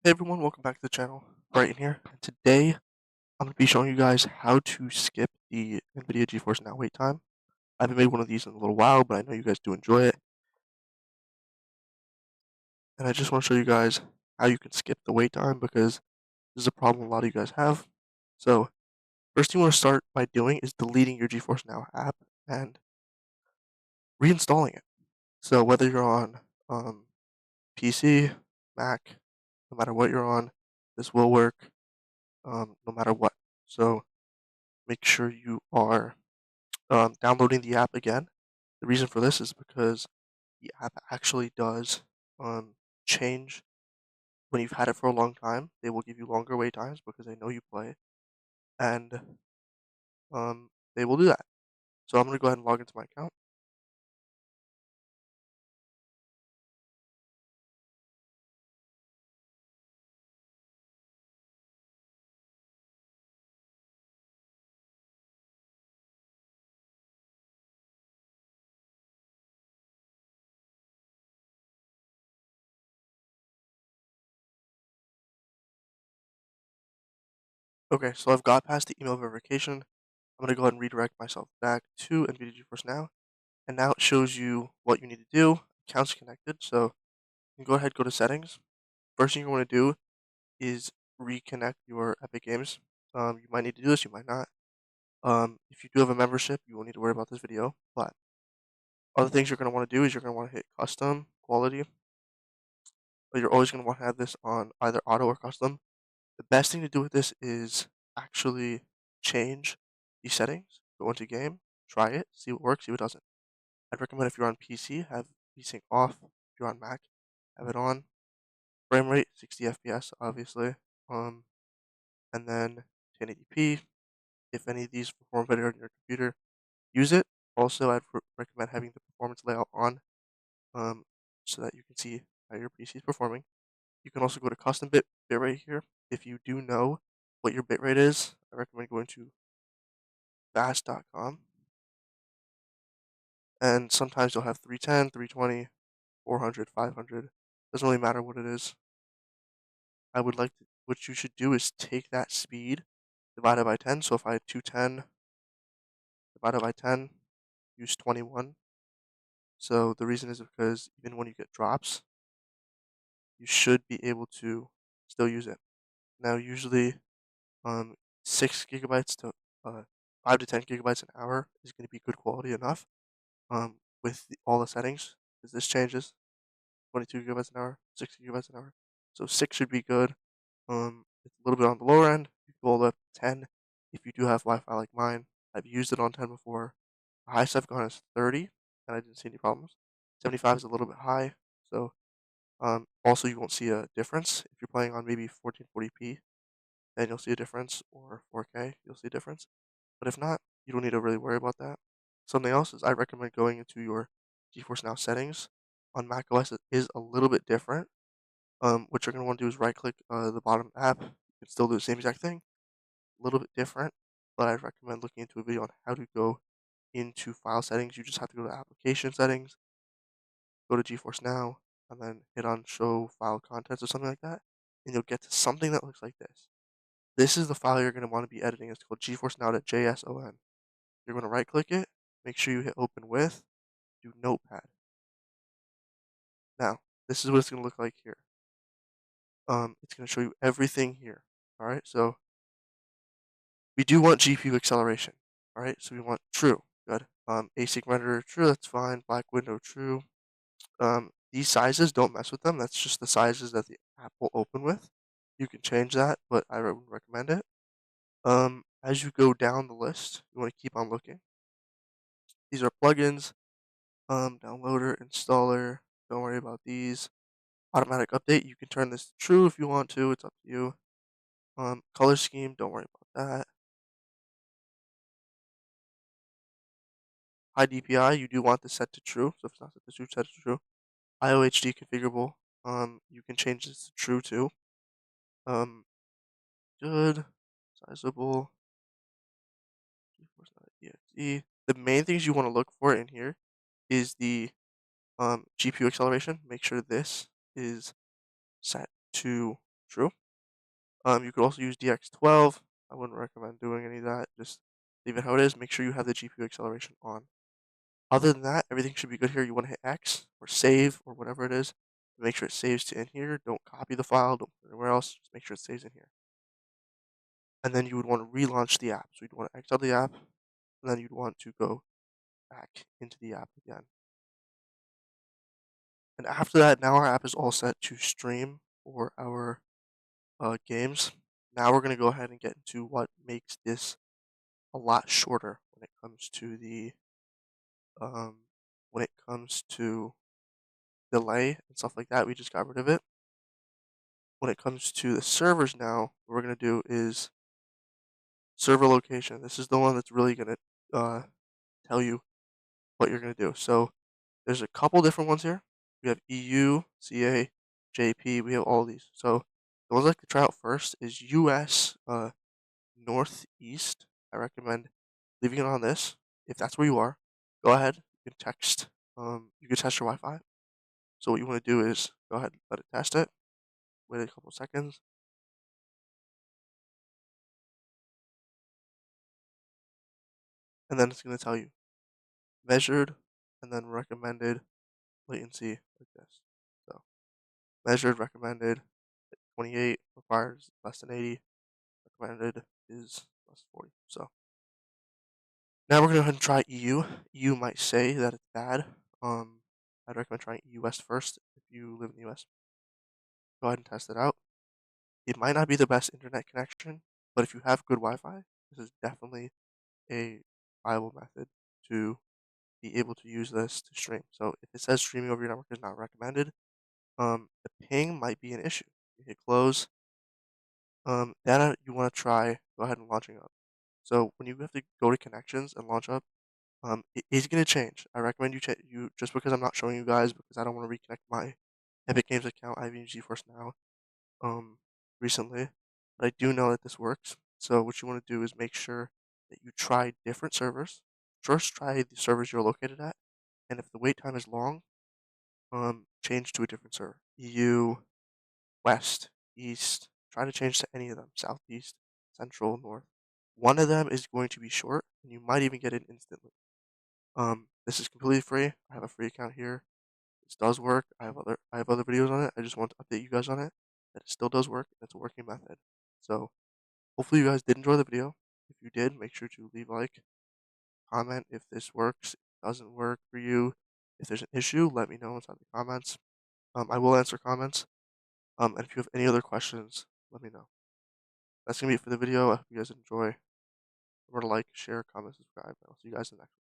Hey everyone, welcome back to the channel. Bryghton here, and today I'm going to be showing you guys how to skip the NVIDIA GeForce Now wait time. I haven't made one of these in a little while, but I know you guys do enjoy it. And I just want to show you guys how you can skip the wait time because this is a problem a lot of you guys have. So, first thing you want to start by doing is deleting your GeForce Now app and reinstalling it. So, whether you're on PC, Mac, no matter what you're on, this will work no matter what. So, make sure you are downloading the app again. The reason for this is because the app actually does change when you've had it for a long time. They will give you longer wait times because they know you play, and they will do that. So I'm going to go ahead and log into my account. Okay, so I've got past the email verification. I'm going to go ahead and redirect myself back to NVIDIA GeForce Now, and now it shows you what you need to do. Accounts connected, so you can go ahead and go to settings. First thing you want to do is reconnect your Epic Games. You might need to do this, you might not. If you do have a membership, you won't need to worry about this video. But other things you're going to want to do is you're going to want to hit custom quality. But you're always going to want to have this on either auto or custom. The best thing to do with this is actually change the settings. Go into game, try it, see what works, see what doesn't. I'd recommend if you're on PC, have VSync off. If you're on Mac, have it on. Frame rate 60 FPS, obviously. And then 1080p. If any of these perform better on your computer, use it. Also, I'd recommend having the performance layout on, so that you can see how your PC is performing. You can also go to custom bitrate here. If you do know what your bitrate is, I recommend going to fast.com. And sometimes you'll have 310, 320, 400, 500. Doesn't really matter what it is. What you should do is take that speed divided by 10. So if I had 210 divided by 10, use 21. So the reason is because even when you get drops, you should be able to still use it. Now, usually, 6 gigabytes to 5 to 10 gigabytes an hour is going to be good quality enough. With all the settings, because this changes 22 gigabytes an hour, 6 gigabytes an hour. So 6 should be good. It's a little bit on the lower end. You can go all the way up to 10 if you do have Wi-Fi like mine. I've used it on 10 before. The highest I've gone is 30, and I didn't see any problems. 75 is a little bit high, so also you won't see a difference if you're playing on maybe 1440p. Then you'll see a difference, or 4K, you'll see a difference. But if not, you don't need to really worry about that. Something else is I recommend going into your GeForce Now settings. On macOS, it is a little bit different. What you're going to want to do is right click the bottom app. You can still do the same exact thing, a little bit different, but I'd recommend looking into a video on how to go into file settings. You just have to go to application settings, go to GeForce Now, and then hit on show file contents or something like that, and you'll get to something that looks like this. This is the file you're going to want to be editing. It's called GeForce Now.json. You're going to right click it, make sure you hit open with, do notepad. Now, this is what it's going to look like here. It's going to show you everything here. All right, so we do want GPU acceleration. All right, so we want true. Good. Async renderer true. That's fine. Black window true. These sizes, don't mess with them. That's just the sizes that the app will open with. You can change that, but I wouldn't recommend it. As you go down the list, you want to keep on looking. These are plugins. Downloader, installer. Don't worry about these. Automatic update. You can turn this to true if you want to. It's up to you. Color scheme. Don't worry about that. High DPI. You do want this set to true. So if it's not set to true, set it to true. IOHD configurable. You can change this to true too. Good. Sizable. GeForce.exe. The main things you want to look for in here is the GPU acceleration. Make sure this is set to True. You could also use DX12. I wouldn't recommend doing any of that. Just leave it how it is. Make sure you have the GPU acceleration on. Other than that, everything should be good here. You want to hit X or save or whatever it is. Make sure it saves to in here. Don't copy the file. Don't put it anywhere else. Just make sure it saves in here. And then you would want to relaunch the app. So you'd want to X out the app, and then you'd want to go back into the app again. And after that, now our app is all set to stream for our games. Now we're going to go ahead and get into what makes this a lot shorter when it comes to the um, when it comes to delay and stuff like that. We just got rid of it. When it comes to the servers now, what we're going to do is server location. This is the one that's really going to tell you what you're going to do. So there's a couple different ones here. We have EU, CA, JP. We have all these. So the ones I like to try out first is US Northeast. I recommend leaving it on this. If that's where you are, go ahead. You can text. You can test your Wi-Fi. So what you want to do is go ahead and let it test it. Wait a couple seconds. And then it's going to tell you measured and then recommended latency like this. So measured, recommended 28, requires less than 80, recommended is less than 40. So now we're going to go ahead and try EU. EU might say that it's bad. I'd recommend trying US first if you live in the US. Go ahead and test it out. It might not be the best internet connection, but if you have good Wi-Fi, this is definitely a viable method to be able to use this to stream. So if it says streaming over your network is not recommended, the ping might be an issue. You hit close. Then you want to try go ahead and launching up. So when you have to go to connections and launch up, it is going to change. I recommend you just because I'm not showing you guys because I don't want to reconnect my Epic Games account. I've used GeForce now recently, but I do know that this works. So what you want to do is make sure that you try different servers. First, try the servers you're located at, and if the wait time is long, change to a different server. EU, West, East. Try to change to any of them. Southeast, Central, North. One of them is going to be short, and you might even get it instantly. This is completely free. I have a free account here. This does work. I have other videos on it. I just want to update you guys on it. That it still does work. And it's a working method. So hopefully you guys did enjoy the video. If you did, make sure to leave a like, comment if this works, if it doesn't work for you. If there's an issue, let me know inside the comments. I will answer comments. And if you have any other questions, let me know. That's gonna be it for the video. I hope you guys enjoy. Remember to like, share, comment, subscribe. I'll see you guys in the next one.